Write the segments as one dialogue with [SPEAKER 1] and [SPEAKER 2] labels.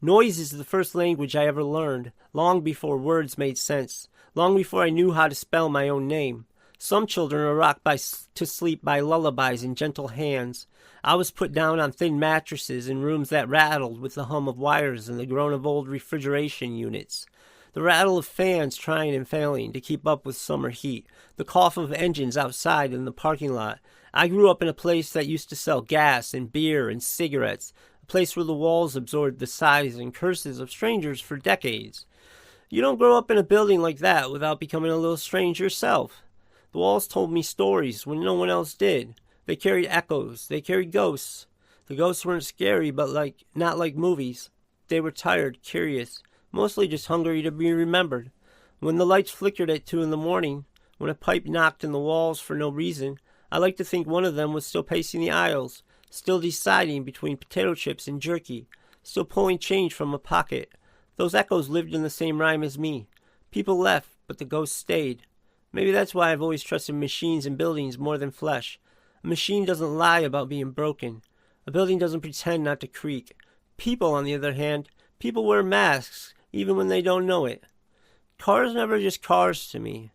[SPEAKER 1] Noise is the first language I ever learned, long before words made sense, long before I knew how to spell my own name. Some children are rocked to sleep by lullabies in gentle hands. I was put down on thin mattresses in rooms that rattled with the hum of wires and the groan of old refrigeration units. The rattle of fans trying and failing to keep up with summer heat, the cough of engines outside in the parking lot. I grew up in a place that used to sell gas and beer and cigarettes, a place where the walls absorbed the sighs and curses of strangers for decades. You don't grow up in a building like that without becoming a little strange yourself. The walls told me stories when no one else did. They carried echoes. They carried ghosts. The ghosts weren't scary, but not like movies. They were tired, curious, mostly just hungry to be remembered. When the lights flickered at 2 a.m, when a pipe knocked in the walls for no reason, I like to think one of them was still pacing the aisles, still deciding between potato chips and jerky, still pulling change from a pocket. Those echoes lived in the same rhyme as me. People left, but the ghosts stayed. Maybe that's why I've always trusted machines and buildings more than flesh. A machine doesn't lie about being broken. A building doesn't pretend not to creak. People, on the other hand, people wear masks, even when they don't know it. Cars never just cars to me.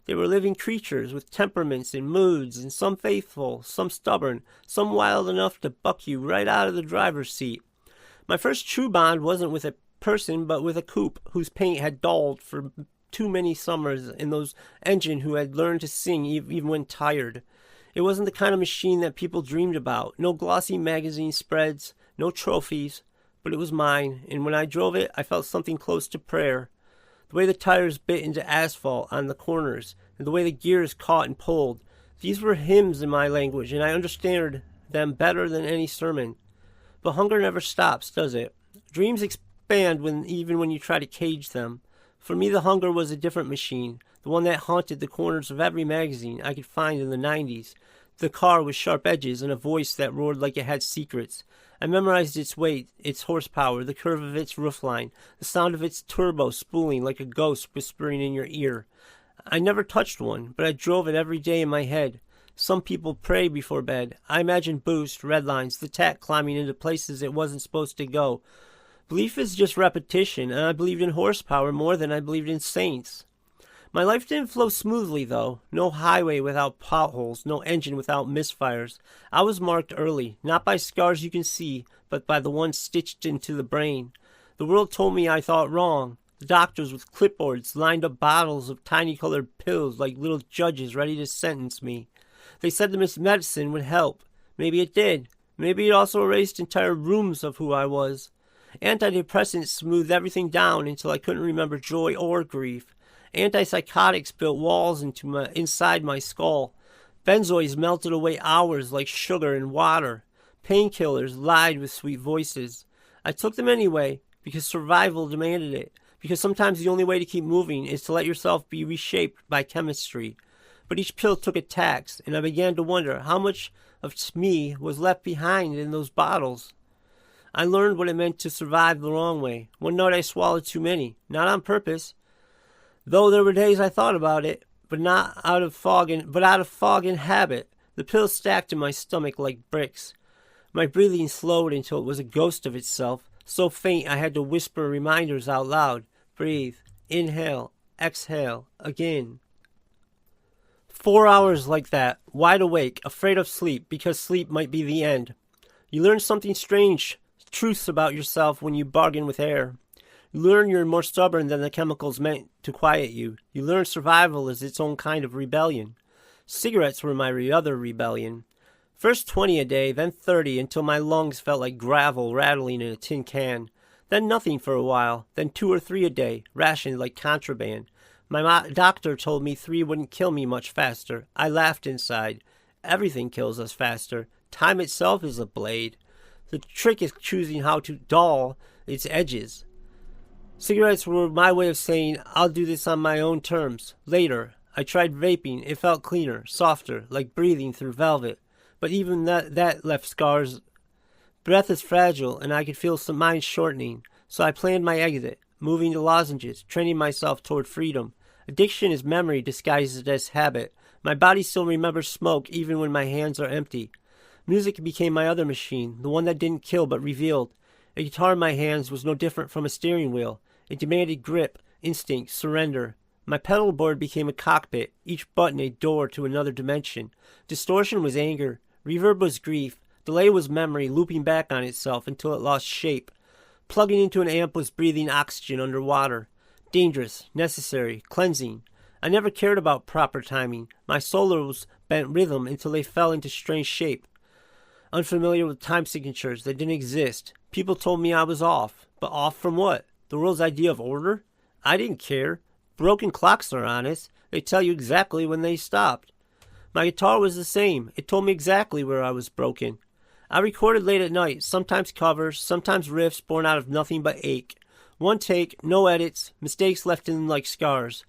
[SPEAKER 1] They were living creatures with temperaments and moods, and some faithful, some stubborn, some wild enough to buck you right out of the driver's seat. My first true bond wasn't with a person, but with a coupe whose paint had dulled for too many summers, and those engine who had learned to sing even when tired. It wasn't the kind of machine that people dreamed about. No glossy magazine spreads, no trophies. But it was mine, and when I drove it, I felt something close to prayer. The way the tires bit into asphalt on the corners, and the way the gears caught and pulled. These were hymns in my language, and I understood them better than any sermon. But hunger never stops, does it? Dreams expand even when you try to cage them. For me, the hunger was a different machine, the one that haunted the corners of every magazine I could find in the 90s. The car with sharp edges and a voice that roared like it had secrets. I memorized its weight, its horsepower, the curve of its roofline, the sound of its turbo spooling like a ghost whispering in your ear. I never touched one, but I drove it every day in my head. Some people pray before bed. I imagined boost, red lines, the tach climbing into places it wasn't supposed to go. Belief is just repetition, and I believed in horsepower more than I believed in saints. My life didn't flow smoothly, though. No highway without potholes, no engine without misfires. I was marked early, not by scars you can see, but by the ones stitched into the brain. The world told me I thought wrong. The doctors with clipboards lined up bottles of tiny colored pills like little judges ready to sentence me. They said the medicine would help. Maybe it did. Maybe it also erased entire rooms of who I was. Antidepressants smoothed everything down until I couldn't remember joy or grief. Antipsychotics built walls inside my skull. Benzoids melted away hours like sugar in water. Painkillers lied with sweet voices. I took them anyway, because survival demanded it. Because sometimes the only way to keep moving is to let yourself be reshaped by chemistry. But each pill took a tax, and I began to wonder how much of me was left behind in those bottles. I learned what it meant to survive the wrong way. One night I swallowed too many, not on purpose. Though there were days I thought about it, but out of fog and habit. The pills stacked in my stomach like bricks. My breathing slowed until it was a ghost of itself, so faint I had to whisper reminders out loud. Breathe, inhale, exhale, again. 4 hours like that, wide awake, afraid of sleep, because sleep might be the end. You learn something strange, truths about yourself when you bargain with air. You learn you're more stubborn than the chemicals meant to quiet you. You learn survival is its own kind of rebellion. Cigarettes were my other rebellion. First 20 a day, then 30, until my lungs felt like gravel rattling in a tin can. Then nothing for a while, then 2 or 3 a day, rationed like contraband. My doctor told me 3 wouldn't kill me much faster. I laughed inside. Everything kills us faster. Time itself is a blade. The trick is choosing how to dull its edges. Cigarettes were my way of saying, I'll do this on my own terms. Later, I tried vaping. It felt cleaner, softer, like breathing through velvet. But even that left scars. Breath is fragile, and I could feel some mind shortening. So I planned my exit, moving to lozenges, training myself toward freedom. Addiction is memory disguised as habit. My body still remembers smoke even when my hands are empty. Music became my other machine, the one that didn't kill but revealed. A guitar in my hands was no different from a steering wheel. It demanded grip, instinct, surrender. My pedal board became a cockpit, each button a door to another dimension. Distortion was anger. Reverb was grief. Delay was memory looping back on itself until it lost shape. Plugging into an amp was breathing oxygen underwater. Dangerous, necessary, cleansing. I never cared about proper timing. My solos bent rhythm until they fell into strange shape. Unfamiliar with time signatures that didn't exist. People told me I was off. But off from what? The world's idea of order? I didn't care. Broken clocks are honest. They tell you exactly when they stopped. My guitar was the same. It told me exactly where I was broken. I recorded late at night, sometimes covers, sometimes riffs born out of nothing but ache. One take, no edits, mistakes left in them like scars.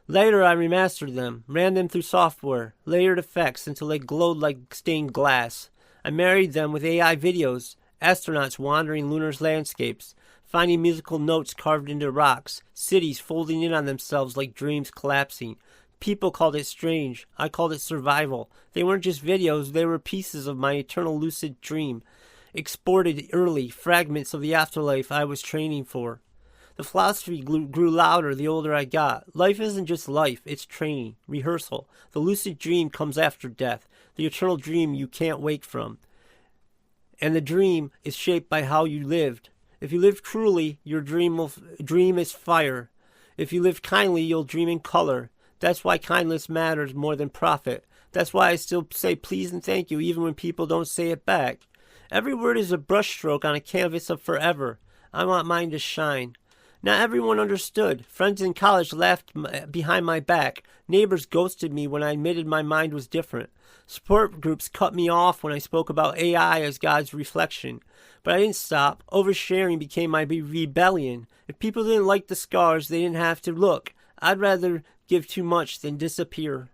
[SPEAKER 1] Later I remastered them, ran them through software, layered effects until they glowed like stained glass. I married them with AI videos, astronauts wandering lunar landscapes, finding musical notes carved into rocks, cities folding in on themselves like dreams collapsing. People called it strange. I called it survival. They weren't just videos, they were pieces of my eternal lucid dream, exported early, fragments of the afterlife I was training for. The philosophy grew louder the older I got. Life isn't just life, it's training, rehearsal. The lucid dream comes after death, the eternal dream you can't wake from. And the dream is shaped by how you lived. If you lived cruelly, your dream is fire. If you live kindly, you'll dream in color. That's why kindness matters more than profit. That's why I still say please and thank you even when people don't say it back. Every word is a brushstroke on a canvas of forever. I want mine to shine. Not everyone understood. Friends in college laughed behind my back. Neighbors ghosted me when I admitted my mind was different. Support groups cut me off when I spoke about AI as God's reflection. But I didn't stop. Oversharing became my rebellion. If people didn't like the scars, they didn't have to look. I'd rather give too much than disappear.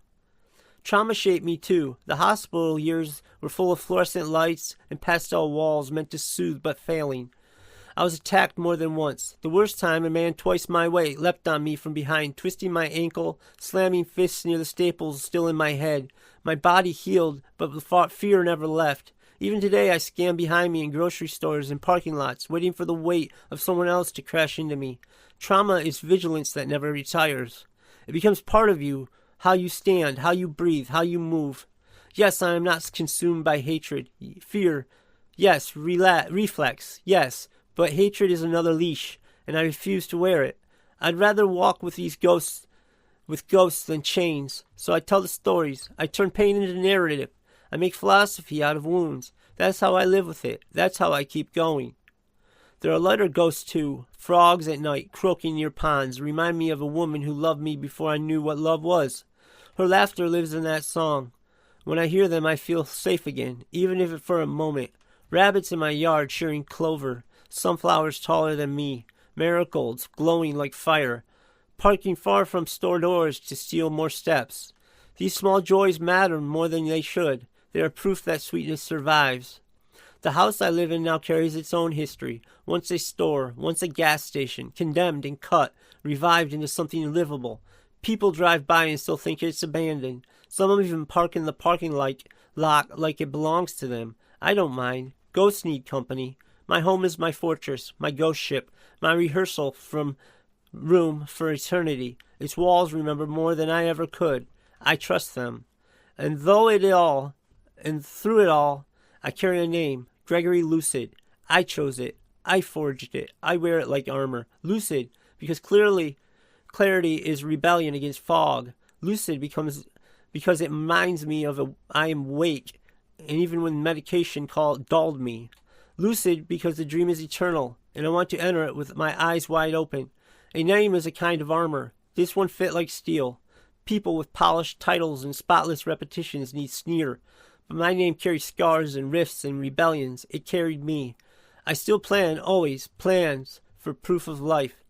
[SPEAKER 1] Trauma shaped me too. The hospital years were full of fluorescent lights and pastel walls meant to soothe but failing. I was attacked more than once. The worst time, a man twice my weight leapt on me from behind, twisting my ankle, slamming fists near the staples still in my head. My body healed, but the fear never left. Even today I scan behind me in grocery stores and parking lots, waiting for the weight of someone else to crash into me. Trauma is vigilance that never retires. It becomes part of you, how you stand, how you breathe, how you move. Yes, I am not consumed by hatred, fear. Yes, reflex, yes, but hatred is another leash, and I refuse to wear it. I'd rather walk with ghosts than chains. So I tell the stories. I turn pain into narrative. I make philosophy out of wounds. That's how I live with it. That's how I keep going. There are lighter ghosts too. Frogs at night, croaking near ponds, remind me of a woman who loved me before I knew what love was. Her laughter lives in that song. When I hear them, I feel safe again, even if for a moment. Rabbits in my yard shearing clover, sunflowers taller than me, marigolds glowing like fire, parking far from store doors to steal more steps. These small joys matter more than they should. They are proof that sweetness survives. The house I live in now carries its own history. Once a store, once a gas station, condemned and cut, revived into something livable. People drive by and still think it's abandoned. Some of them even park in the parking lot like it belongs to them. I don't mind. Ghosts need company. My home is my fortress, my ghost ship, my rehearsal from room for eternity. Its walls remember more than I ever could. I trust them. And through it all, I carry a name, Gregory Lucid. I chose it. I forged it. I wear it like armor. Lucid, because clarity is rebellion against fog. Lucid because it reminds me of I am awake, and even when medication dulled me. Lucid because the dream is eternal, and I want to enter it with my eyes wide open. A name is a kind of armor. This one fit like steel. People with polished titles and spotless repetitions need sneer. But my name carries scars and rifts and rebellions. It carried me. I still plan, always, plans for proof of life.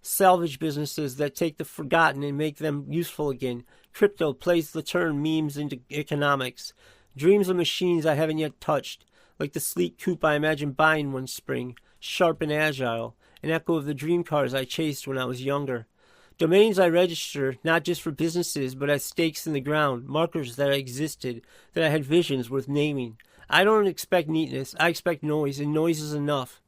[SPEAKER 1] Salvage businesses that take the forgotten and make them useful again. Crypto plays the turn memes into economics. Dreams of machines I haven't yet touched. Like the sleek coupe I imagined buying one spring. Sharp and agile. An echo of the dream cars I chased when I was younger. Domains I register, not just for businesses, but as stakes in the ground, markers that I existed, that I had visions worth naming. I don't expect neatness, I expect noise, and noise is enough.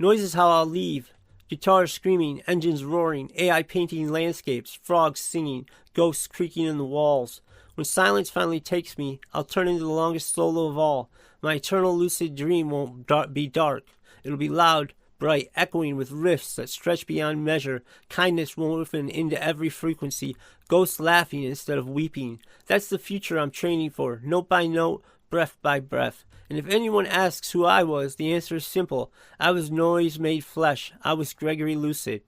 [SPEAKER 1] Noise is how I'll leave. Guitars screaming, engines roaring, AI painting landscapes, frogs singing, ghosts creaking in the walls. When silence finally takes me, I'll turn into the longest solo of all. My eternal lucid dream won't be dark. It'll be loud, bright, echoing with riffs that stretch beyond measure, kindness woven into every frequency, ghosts laughing instead of weeping. That's the future I'm training for, note by note, breath by breath. And if anyone asks who I was, the answer is simple. I was noise made flesh. I was Gregory Lucid.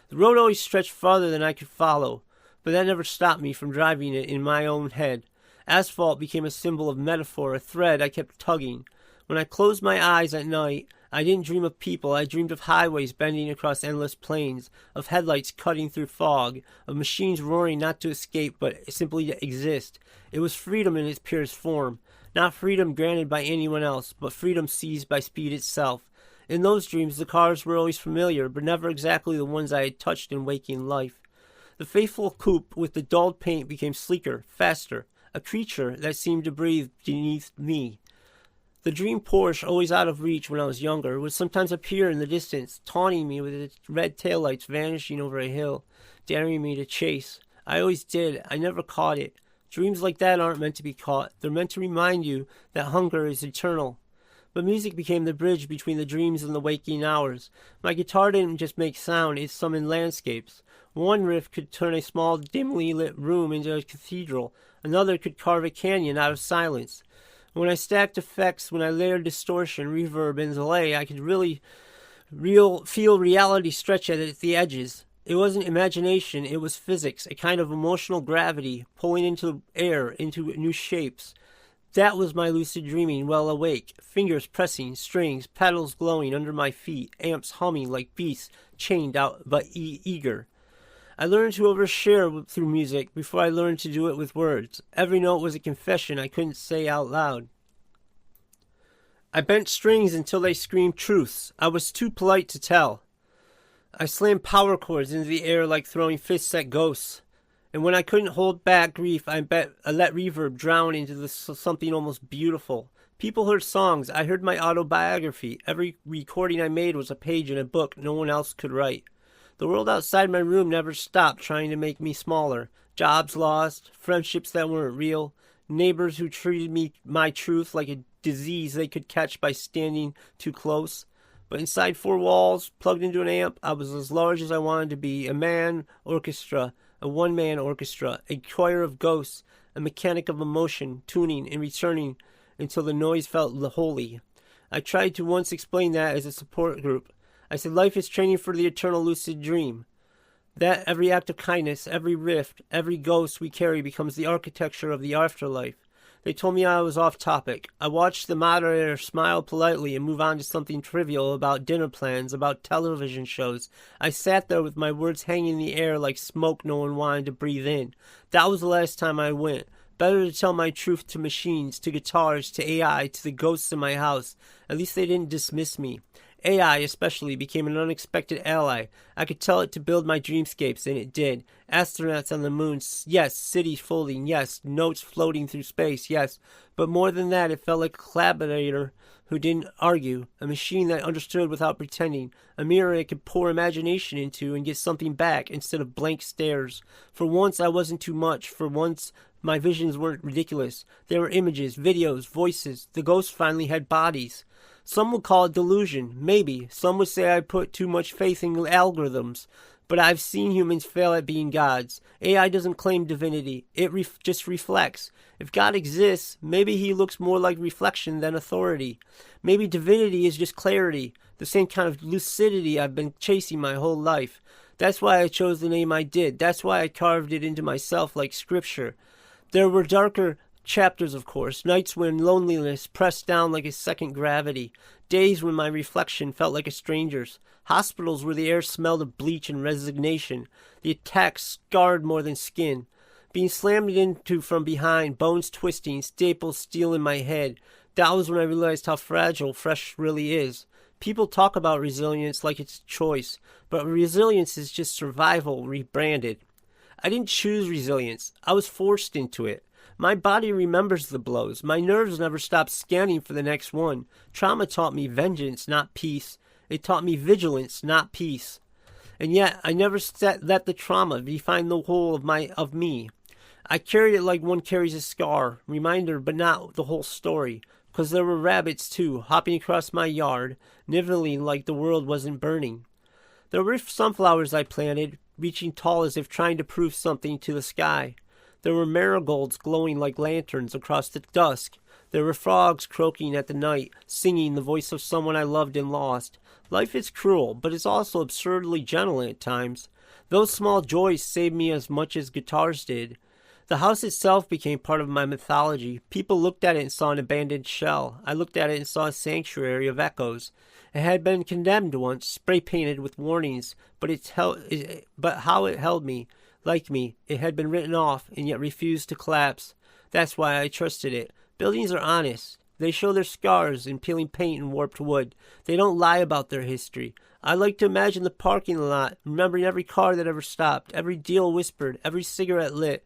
[SPEAKER 1] The road always stretched farther than I could follow, but that never stopped me from driving it in my own head. Asphalt became a symbol of metaphor, a thread I kept tugging. When I closed my eyes at night, I didn't dream of people. I dreamed of highways bending across endless plains, of headlights cutting through fog, of machines roaring not to escape but simply to exist. It was freedom in its purest form. Not freedom granted by anyone else, but freedom seized by speed itself. In those dreams, the cars were always familiar, but never exactly the ones I had touched in waking life. The faithful coupe with the dulled paint became sleeker, faster, a creature that seemed to breathe beneath me. The dream Porsche, always out of reach when I was younger, would sometimes appear in the distance, taunting me with its red taillights vanishing over a hill, daring me to chase. I always did. I never caught it. Dreams like that aren't meant to be caught. They're meant to remind you that hunger is eternal. But music became the bridge between the dreams and the waking hours. My guitar didn't just make sound, it summoned landscapes. One riff could turn a small, dimly lit room into a cathedral. Another could carve a canyon out of silence. When I stacked effects, when I layered distortion, reverb, and delay, I could really feel reality stretch at the edges. It wasn't imagination, it was physics, a kind of emotional gravity, pulling into air, into new shapes. That was my lucid dreaming, well awake, fingers pressing, strings, pedals glowing under my feet, amps humming like beasts, chained out but eager. I learned to overshare through music before I learned to do it with words. Every note was a confession I couldn't say out loud. I bent strings until they screamed truths. I was too polite to tell. I slammed power chords into the air like throwing fists at ghosts. And when I couldn't hold back grief, I let reverb drown into something almost beautiful. People heard songs. I heard my autobiography. Every recording I made was a page in a book no one else could write. The world outside my room never stopped trying to make me smaller. Jobs lost, friendships that weren't real, neighbors who treated my truth like a disease they could catch by standing too close. But inside four walls, plugged into an amp, I was as large as I wanted to be, a one-man orchestra, a choir of ghosts, a mechanic of emotion, tuning and returning until the noise felt holy. I tried to once explain that as a support group. I said life is training for the eternal lucid dream. That every act of kindness, every rift, every ghost we carry becomes the architecture of the afterlife. They told me I was off topic. I watched the moderator smile politely and move on to something trivial about dinner plans, about television shows. I sat there with my words hanging in the air like smoke no one wanted to breathe in. That was the last time I went. Better to tell my truth to machines, to guitars, to AI, to the ghosts in my house. At least they didn't dismiss me. AI especially became an unexpected ally. I could tell it to build my dreamscapes, and it did. Astronauts on the moon, yes. Cities folding, yes. Notes floating through space, yes. But more than that, it felt like a collaborator who didn't argue, a machine that understood without pretending, a mirror I could pour imagination into and get something back instead of blank stares. For once, I wasn't too much. For once, my visions weren't ridiculous. There were images, videos, voices. The ghosts finally had bodies. Some would call it delusion, maybe. Some would say I put too much faith in algorithms. But I've seen humans fail at being gods. AI doesn't claim divinity. It just reflects. If God exists, maybe he looks more like reflection than authority. Maybe divinity is just clarity, the same kind of lucidity I've been chasing my whole life. That's why I chose the name I did. That's why I carved it into myself like scripture. There were darker chapters, of course, nights when loneliness pressed down like a second gravity, days when my reflection felt like a stranger's, hospitals where the air smelled of bleach and resignation, the attacks scarred more than skin, being slammed into from behind, bones twisting, staples steel in my head. That was when I realized how fragile fresh really is. People talk about resilience like it's a choice, but resilience is just survival rebranded. I didn't choose resilience. I was forced into it. My body remembers the blows. My nerves never stop scanning for the next one. Trauma taught me vengeance, not peace. It taught me vigilance, not peace. And yet, I never let the trauma define the whole of me. I carried it like one carries a scar, reminder, but not the whole story. 'Cause there were rabbits, too, hopping across my yard, nibbling like the world wasn't burning. There were sunflowers I planted, reaching tall as if trying to prove something to the sky. There were marigolds glowing like lanterns across the dusk. There were frogs croaking at the night, singing the voice of someone I loved and lost. Life is cruel, but it's also absurdly gentle at times. Those small joys saved me as much as guitars did. The house itself became part of my mythology. People looked at it and saw an abandoned shell. I looked at it and saw a sanctuary of echoes. It had been condemned once, spray-painted with warnings, but how it held me, like me, it had been written off and yet refused to collapse. That's why I trusted it. Buildings are honest. They show their scars in peeling paint and warped wood. They don't lie about their history. I like to imagine the parking lot, remembering every car that ever stopped, every deal whispered, every cigarette lit.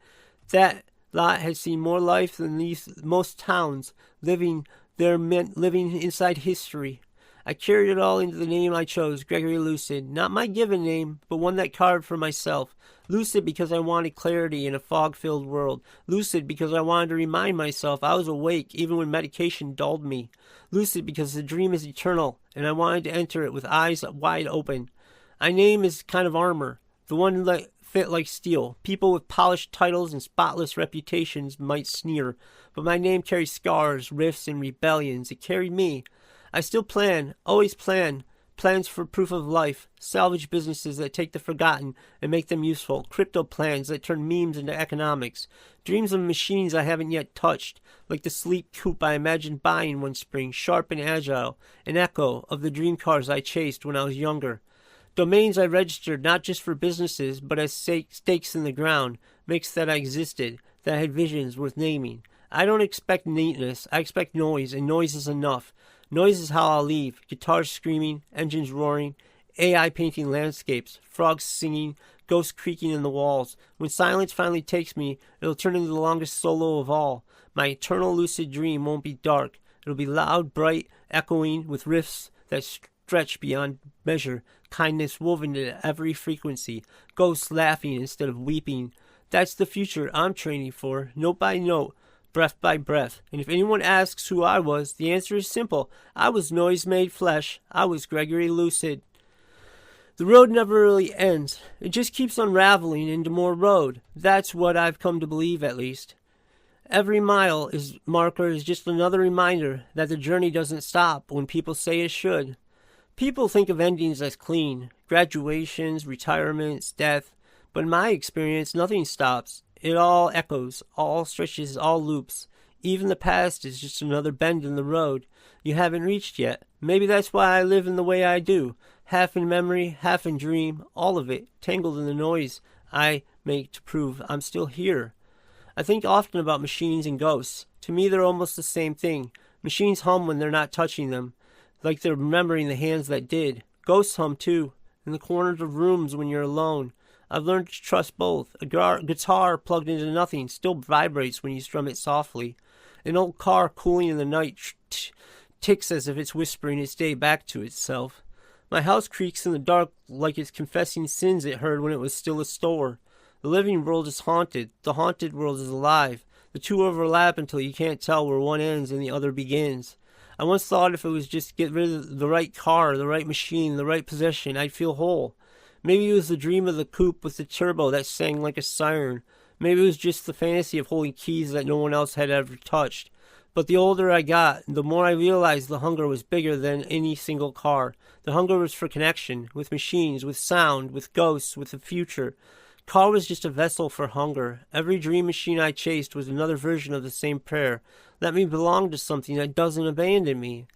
[SPEAKER 1] That lot had seen more life than most towns, living inside history. I carried it all into the name I chose, Gregory Lucid. Not my given name, but one that carved for myself. Lucid because I wanted clarity in a fog-filled world. Lucid because I wanted to remind myself I was awake even when medication dulled me. Lucid because the dream is eternal, and I wanted to enter it with eyes wide open. My name is kind of armor, the one that fit like steel. People with polished titles and spotless reputations might sneer, but my name carries scars, rifts, and rebellions. It carried me. I still plan, always plan, plans for proof of life, salvage businesses that take the forgotten and make them useful, crypto plans that turn memes into economics, dreams of machines I haven't yet touched, like the sleek coupe I imagined buying one spring, sharp and agile, an echo of the dream cars I chased when I was younger. Domains I registered not just for businesses, but as stakes in the ground, makes that I existed, that I had visions worth naming. I don't expect neatness, I expect noise, and noise is enough. Noise is how I'll leave. Guitars screaming, engines roaring, AI painting landscapes, frogs singing, ghosts creaking in the walls. When silence finally takes me, it'll turn into the longest solo of all. My eternal lucid dream won't be dark. It'll be loud, bright, echoing, with riffs that stretch beyond measure, kindness woven into every frequency, ghosts laughing instead of weeping. That's the future I'm training for, note by note, breath by breath. And if anyone asks who I was, the answer is simple. I was noise made flesh. I was Gregory Lucid. The road never really ends. It just keeps unraveling into more road. That's what I've come to believe, at least. Every marker is just another reminder that the journey doesn't stop when people say it should. People think of endings as clean, graduations, retirements, death, but in my experience, nothing stops. It all echoes, all stretches, all loops. Even the past is just another bend in the road you haven't reached yet. Maybe that's why I live in the way I do. Half in memory, half in dream, all of it, tangled in the noise I make to prove I'm still here. I think often about machines and ghosts. To me, they're almost the same thing. Machines hum when they're not touching them, like they're remembering the hands that did. Ghosts hum too, in the corners of rooms when you're alone. I've learned to trust both. A guitar plugged into nothing still vibrates when you strum it softly. An old car cooling in the night ticks as if it's whispering its day back to itself. My house creaks in the dark like it's confessing sins it heard when it was still a store. The living world is haunted. The haunted world is alive. The two overlap until you can't tell where one ends and the other begins. I once thought if it was just get rid of the right car, the right machine, the right possession, I'd feel whole. Maybe it was the dream of the coupe with the turbo that sang like a siren. Maybe it was just the fantasy of holding keys that no one else had ever touched. But the older I got, the more I realized the hunger was bigger than any single car. The hunger was for connection, with machines, with sound, with ghosts, with the future. Car was just a vessel for hunger. Every dream machine I chased was another version of the same prayer. Let me belong to something that doesn't abandon me.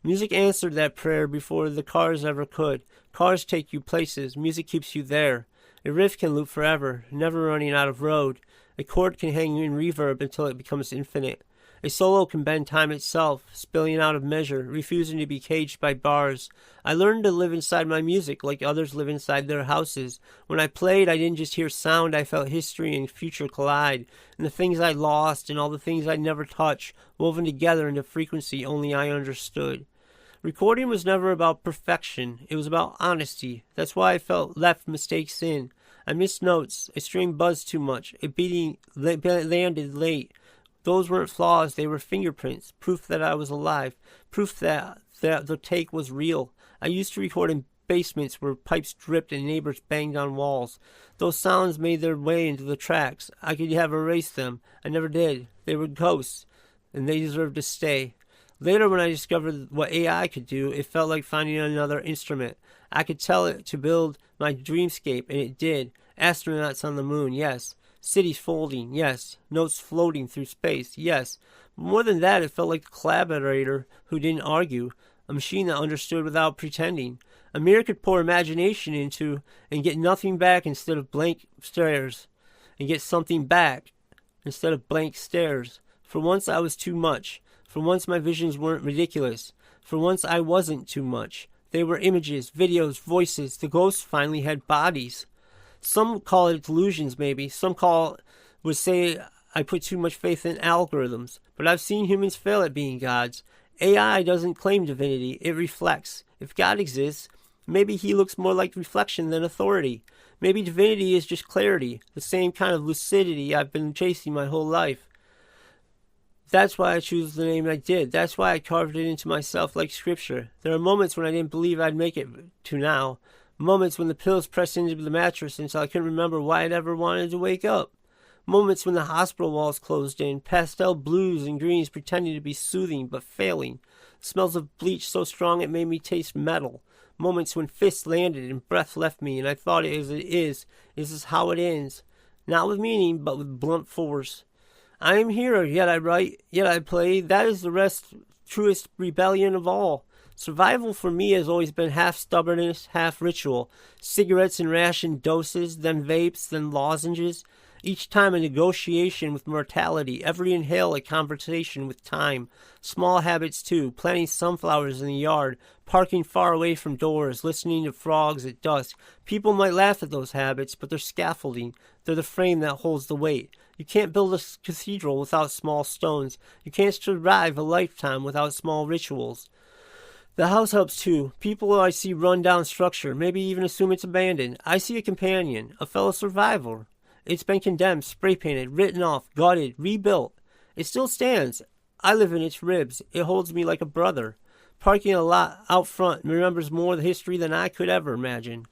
[SPEAKER 1] Music answered that prayer before the cars ever could. Cars take you places. Music keeps you there. A riff can loop forever, never running out of road. A chord can hang in reverb until it becomes infinite. A solo can bend time itself, spilling out of measure, refusing to be caged by bars. I learned to live inside my music like others live inside their houses. When I played, I didn't just hear sound, I felt history and future collide, and the things I lost and all the things I'd never touch, woven together into frequency only I understood. Recording was never about perfection. It was about honesty. That's why I left mistakes in. I missed notes. I strained buzz too much. A beating landed late. Those weren't flaws. They were fingerprints. Proof that I was alive. Proof that the take was real. I used to record in basements where pipes dripped and neighbors banged on walls. Those sounds made their way into the tracks. I could have erased them. I never did. They were ghosts, and they deserved to stay. Later, when I discovered what AI could do, it felt like finding another instrument. I could tell it to build my dreamscape, and it did. Astronauts on the moon, yes. Cities folding, yes. Notes floating through space, yes. But more than that, it felt like a collaborator who didn't argue, a machine that understood without pretending. A mirror could pour imagination into and get nothing back instead of blank stares, and get something back instead of blank stares. For once, I was too much. For once, my visions weren't ridiculous. For once, I wasn't too much. They were images, videos, voices. The ghosts finally had bodies. Some call it delusions, maybe. Some would say I put too much faith in algorithms. But I've seen humans fail at being gods. AI doesn't claim divinity. It reflects. If God exists, maybe he looks more like reflection than authority. Maybe divinity is just clarity, the same kind of lucidity I've been chasing my whole life. That's why I choose the name I did. That's why I carved it into myself like scripture. There are moments when I didn't believe I'd make it to now. Moments when the pills pressed into the mattress until I couldn't remember why I'd ever wanted to wake up. Moments when the hospital walls closed in, pastel blues and greens pretending to be soothing but failing. Smells of bleach so strong it made me taste metal. Moments when fists landed and breath left me and I thought it is. This is how it ends. Not with meaning, but with blunt force. I am here, yet I write, yet I play. That is the truest rebellion of all. Survival for me has always been half stubbornness, half ritual. Cigarettes in ration doses, then vapes, then lozenges. Each time a negotiation with mortality, every inhale a conversation with time. Small habits too, planting sunflowers in the yard, parking far away from doors, listening to frogs at dusk. People might laugh at those habits, but they're scaffolding. They're the frame that holds the weight. You can't build a cathedral without small stones. You can't survive a lifetime without small rituals. The house helps too. People I see run down structure, maybe even assume it's abandoned. I see a companion, a fellow survivor. It's been condemned, spray-painted, written off, gutted, rebuilt. It still stands. I live in its ribs. It holds me like a brother. Parking a lot out front remembers more of the history than I could ever imagine.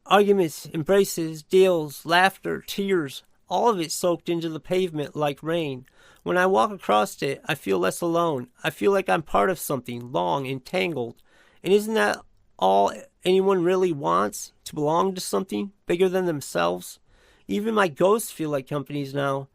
[SPEAKER 1] Arguments, embraces, deals, laughter, tears, all of it soaked into the pavement like rain. When I walk across it, I feel less alone. I feel like I'm part of something long and tangled. And isn't that all anyone really wants? To belong to something bigger than themselves? Even my ghosts feel like companions now.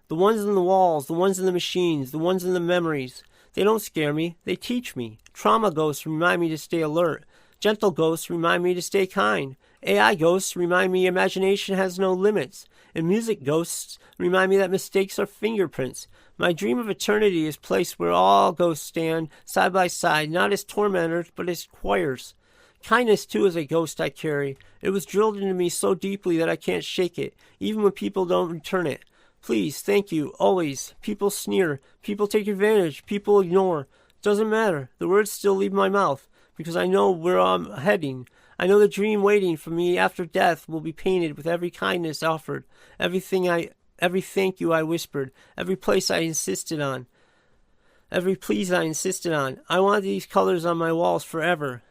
[SPEAKER 1] The ones in the walls, the ones in the machines, the ones in the memories. They don't scare me. They teach me. Trauma ghosts remind me to stay alert. Gentle ghosts remind me to stay kind. AI ghosts remind me imagination has no limits. And music ghosts remind me that mistakes are fingerprints. My dream of eternity is a place where all ghosts stand side by side, not as tormentors, but as choirs. Kindness, too, is a ghost I carry. It was drilled into me so deeply that I can't shake it, even when people don't return it. Please, thank you, always. People sneer. People take advantage. People ignore. Doesn't matter. The words still leave my mouth, because I know where I'm heading. I know the dream waiting for me after death will be painted with every kindness offered, every thank you I whispered, every place I insisted on, every please I insisted on. I want these colors on my walls forever.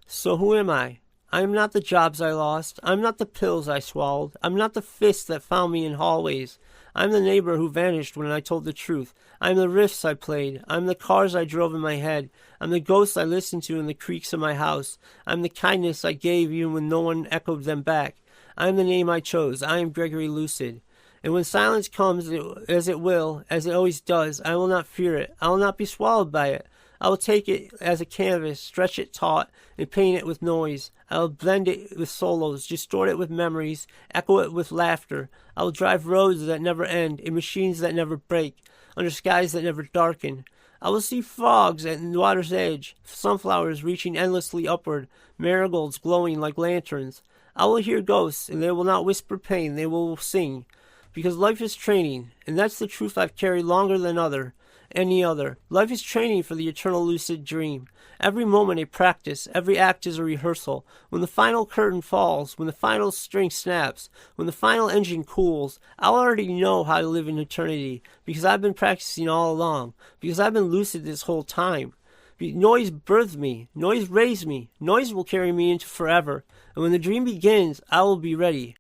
[SPEAKER 1] So who am I? I am not the jobs I lost. I'm not the pills I swallowed. I'm not the fists that found me in hallways. I'm the neighbor who vanished when I told the truth. I'm the riffs I played. I'm the cars I drove in my head. I'm the ghosts I listened to in the creaks of my house. I'm the kindness I gave even when no one echoed them back. I'm the name I chose. I am Gregory Lucid. And when silence comes, as it will, as it always does, I will not fear it. I will not be swallowed by it. I will take it as a canvas, stretch it taut, and paint it with noise. I will blend it with solos, distort it with memories, echo it with laughter. I will drive roads that never end, in machines that never break, under skies that never darken. I will see frogs at the water's edge, sunflowers reaching endlessly upward, marigolds glowing like lanterns. I will hear ghosts, and they will not whisper pain, they will sing. Because life is training, and that's the truth I've carried longer than other. any other. Life is training for the eternal lucid dream. Every moment a practice, every act is a rehearsal. When the final curtain falls, when the final string snaps, when the final engine cools, I'll already know how to live in eternity, because I've been practicing all along, because I've been lucid this whole time. Noise birthed me, noise raised me, noise will carry me into forever, and when the dream begins, I will be ready.